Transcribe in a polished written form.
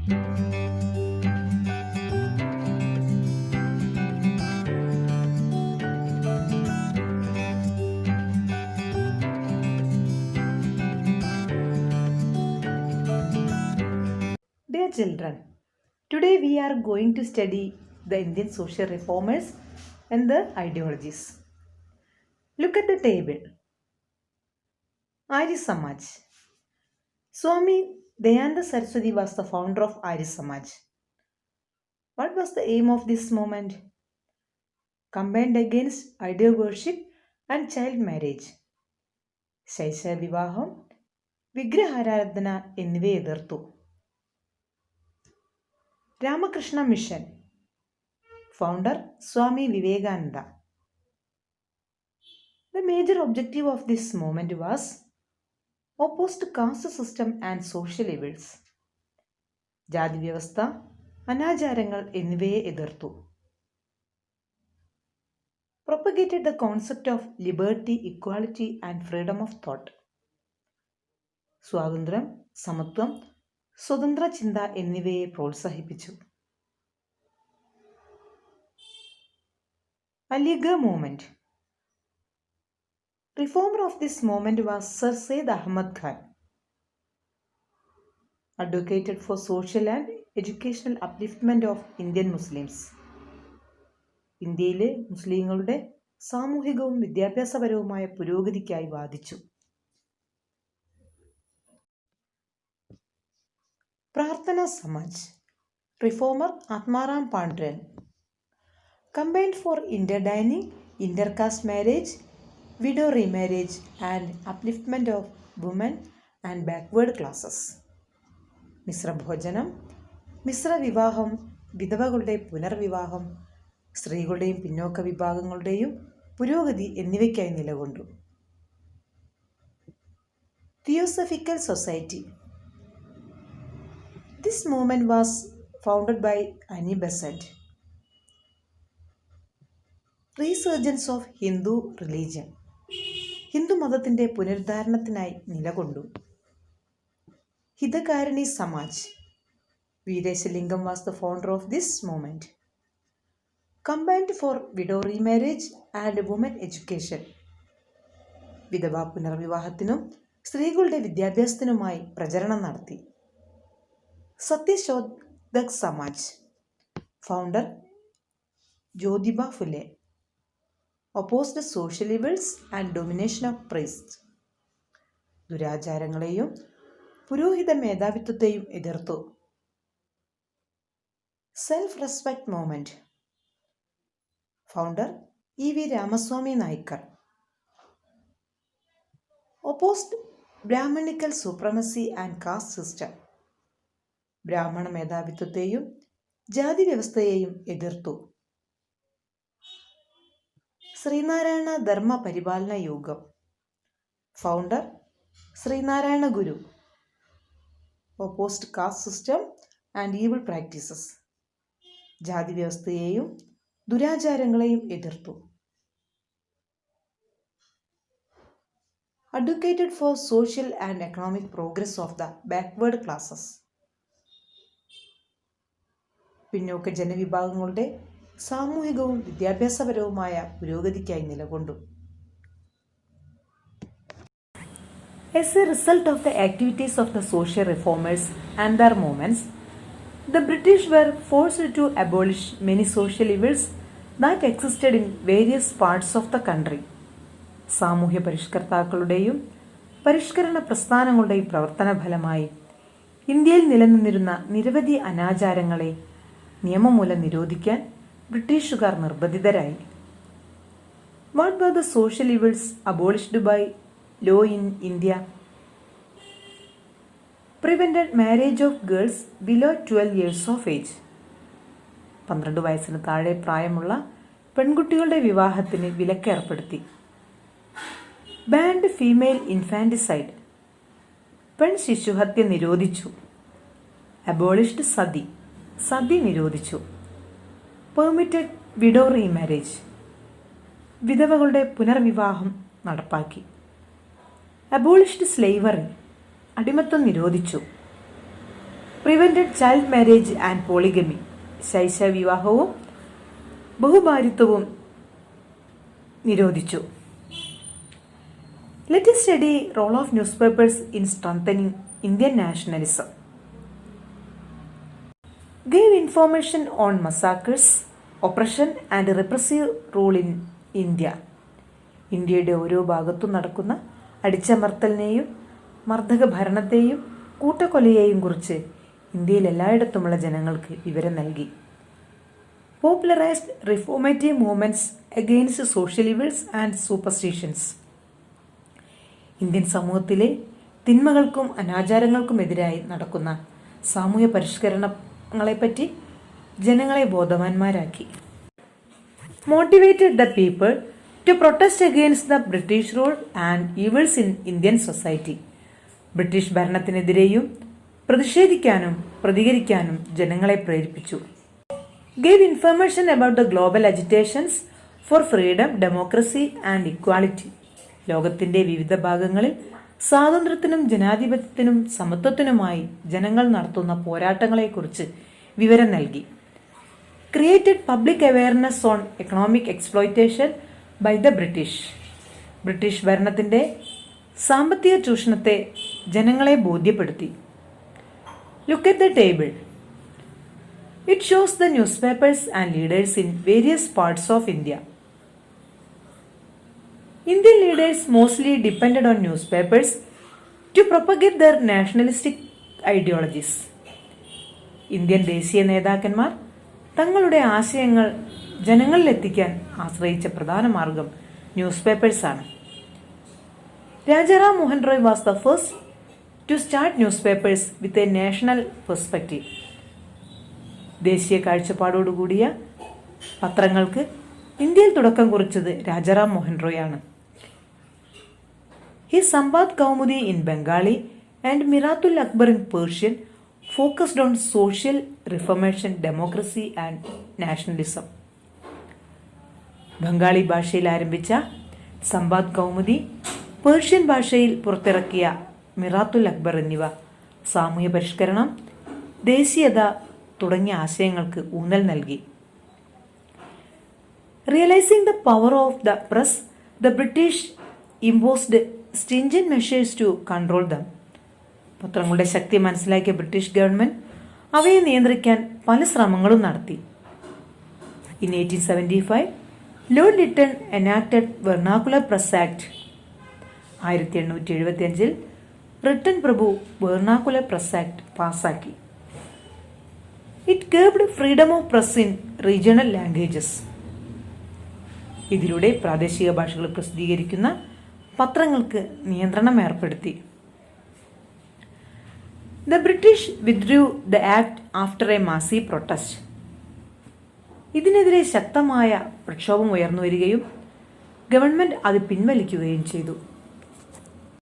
Dear children, today we are going to study the Indian social reformers and the ideologies. Look at the table. Arya Samaj. Swami Dayananda Saraswati was the founder of Arya Samaj. What was the aim of this movement? Combined against idol worship and child marriage. ശൈശവ വിവാഹം, വിഗ്രഹാരാധന എന്നിവയെ എതിർത്തു. Ramakrishna mission. Founder Swami Vivekananda. The major objective of this movement was opposed caste system and social evils. ജാതി വ്യവസ്ഥ, അനാചാരങ്ങൾ എന്നിവയെ എതിർത്തു. Propagated the concept of liberty, equality and freedom of thought. സ്വാതന്ത്ര്യം, സമത്വം, സ്വതന്ത്ര ചിന്ത എന്നിവയെ പ്രോത്സാഹിപ്പിച്ചു. Aligarh movement. Reformer of this movement was Sir Syed Ahmad Khan. Advocated for social and educational upliftment of Indian Muslims. ഇന്ത്യയിലെ മുസ്ലിങ്ങളുടെ സാമൂഹികവും വിദ്യാഭ്യാസപരവുമായ പുരോഗതിക്കായി വാദിച്ചു. Prarthana Samaj. Reformer Atmaram Pandurang. Combined for interdining, intercaste marriage, widow remarriage and upliftment of women and backward classes. മിശ്രഭോജനം, മിശ്രവിവാഹം, വിധവകളുടെ പുനർവിവാഹം, സ്ത്രീകളുടെയും പിന്നോക്ക വിഭാഗങ്ങളുടെയും പുരോഗതി എന്നിവയ്ക്കായി നിലകൊണ്ടു. Theosophical Society. This movement was founded by Annie Besant. Resurgence of Hindu religion. ഹിന്ദുമതത്തിൻ്റെ പുനരുദ്ധാരണത്തിനായി നിലകൊണ്ടു. Hitakarini Samaj. Veeresalingam was the founder of this movement. Combined for widow remarriage and women education. വിധവാ പുനർവിവാഹത്തിനും സ്ത്രീകളുടെ വിദ്യാഭ്യാസത്തിനുമായി പ്രചരണം നടത്തി. Satyashodhak Samaj. Founder Jyotiba Phule. opposed social evils and domination of priests. ദുരാചാരങ്ങളെയും പുരോഹിത മേധാവിത്വത്തെയും എതിർത്തു. Self respect movement. Founder E V Ramaswamy Naicker. opposed Brahmanical supremacy and caste system. ബ്രാഹ്മണ മേധാവിത്വത്തെയും ജാതി വ്യവസ്ഥയെയും എതിർത്തു. Sreenarayana Dharma Paripalana Yogam. Founder Sreenarayana Guru. Opposed caste system and evil practices. ജാതി വ്യവസ്ഥയെയും ദുരാചാരങ്ങളെയും എതിർത്തു. Advocated for social and economic progress of the backward classes. പിന്നോക്ക ജനവിഭാഗങ്ങളുടെ സാമൂഹികവും വിദ്യാഭ്യാസപരവുമായ പുരോഗതിക്കായി നിലകൊണ്ടു. As a result of the activities of the social reformers and their movements, the British were forced to abolish many social evils that existed in various parts of the country. സാമൂഹ്യ പരിഷ്കർത്താക്കളുടെയും പരിഷ്കരണ പ്രസ്ഥാനങ്ങളുടെയും പ്രവർത്തന ഫലമായി ഇന്ത്യയിൽ നിലനിന്നിരുന്ന നിരവധി അനാചാരങ്ങളെ നിയമം മൂലം നിരോധിക്കാൻ ബ്രിട്ടീഷുകാർ നിർബന്ധിതരായി. What were the social evils abolished by law in India? Prevented marriage of girls below 12 years of age. 12 വയസ്സിന് താഴെ പ്രായമുള്ള പെൺകുട്ടികളുടെ വിവാഹത്തിന് വിലക്കേർപ്പെടുത്തി. Banned female infanticide. പെൺ ശിശുഹത്യ നിരോധിച്ചു. അബോളിഷ്ഡ് സതി. സതി നിരോധിച്ചു. Permitted widow remarriage. വിധവകളുടെ പുനർവിവാഹം നടപ്പാക്കി. Abolished slavery. അടിമത്തം നിരോധിച്ചു. Prevented child marriage and polygamy, ശൈശവ വിവാഹവും ബഹുഭാര്യത്വവും നിരോധിച്ചു. Let us study role of newspapers in strengthening Indian nationalism. Gave information on massacres, oppression and repressive rule in India. ഇന്ത്യയുടെ ഓരോ ഭാഗത്തും നടക്കുന്ന അടിച്ചമർത്തലിനെയും മർദ്ദക ഭരണത്തെയും കൂട്ടക്കൊലയെയും കുറിച്ച് ഇന്ത്യയിൽ എല്ലായിടത്തുമുള്ള ജനങ്ങൾക്ക് വിവരം നൽകി. Popularized reformative movements against social evils and superstitions. Indian സമൂഹത്തിലെ തിന്മകൾക്കും അനാചാരങ്ങൾക്കുമെതിരായി നടക്കുന്ന സാമൂഹ്യ പരിഷ്കരണങ്ങളെപ്പറ്റി ജനങ്ങളെ ബോധവാന്മാരാക്കി. Motivated the people to protest against the British rule and evils in Indian society. British ഭരണത്തിനെതിരെയും പ്രതിഷേധിക്കാനും പ്രതികരിക്കാനും ജനങ്ങളെ പ്രേരിപ്പിച്ചു. Gave information about the global agitations for freedom, democracy and equality. ലോകത്തിന്റെ വിവിധ ഭാഗങ്ങളിൽ സ്വാതന്ത്ര്യത്തിനും ജനാധിപത്യത്തിനും സമത്വത്തിനുമായി ജനങ്ങൾ നടത്തുന്ന പോരാട്ടങ്ങളെക്കുറിച്ച് വിവരം നൽകി. Created public awareness on economic exploitation by the British. British ഭരണത്തിന്റെ സാമ്പത്തിക ചൂഷണത്തെ ജനങ്ങളെ ബോധ്യപ്പെടുത്തി. Look at the table. It shows the newspapers and leaders in various parts of India. Indian leaders mostly depended on newspapers to propagate their nationalistic ideologies. Indian ദേശീയ നേതാക്കന്മാർ തങ്ങളുടെ ആശയങ്ങൾ ജനങ്ങളിലെത്തിക്കാൻ ആശ്രയിച്ച പ്രധാന മാർഗം ന്യൂസ് പേപ്പേഴ്സാണ്. Rajaram Mohan Roy was the first to start newspapers with a national perspective. ദേശീയ കാഴ്ചപ്പാടോടുകൂടിയ പത്രങ്ങൾക്ക് ഇന്ത്യയിൽ തുടക്കം കുറിച്ചത് രാജാറാം മോഹൻ റോയ് ആണ്. He Sambad Kaumudi in Bengali and Miratul Akbar in Persian focused on social reformation, democracy and nationalism. Bengali ഭാഷയിൽ ആരംഭിച്ച സമ്പാദ് കൗമുദി, പേർഷ്യൻ ഭാഷയിൽ പുറത്തിറക്കിയ മിറാത്തുൽ അക്ബർ എന്നിവ സാമൂഹ്യ പരിഷ്കരണം, ദേശീയത തുടങ്ങിയ ആശയങ്ങൾക്ക് ഊന്നൽ നൽകി. Realising the power of the press, the British imposed stringent measures to control them. പത്രങ്ങളുടെ ശക്തി മനസ്സിലാക്കിയ ബ്രിട്ടീഷ് ഗവൺമെന്റ് അവയെ നിയന്ത്രിക്കാൻ പല ശ്രമങ്ങളും നടത്തി. In 1875 Lord Lytton enacted Vernacular Press Act. 1875 Britain പ്രഭു വെർണാക്കുലർ പ്രസ് ആക്ട് പാസാക്കി. It curbed freedom of press in regional languages. ഇതിലൂടെ പ്രാദേശിക ഭാഷകൾ പ്രസിദ്ധീകരിക്കുന്ന പത്രങ്ങൾക്ക് നിയന്ത്രണം ഏർപ്പെടുത്തി. The British withdrew the act after a massive protest. ഇതിനെതിരെ ശക്തമായ പ്രക്ഷോഭം ഉയർന്നു വരികയും ഗവൺമെന്റ് അത് പിൻവലിക്കുകയും ചെയ്തു.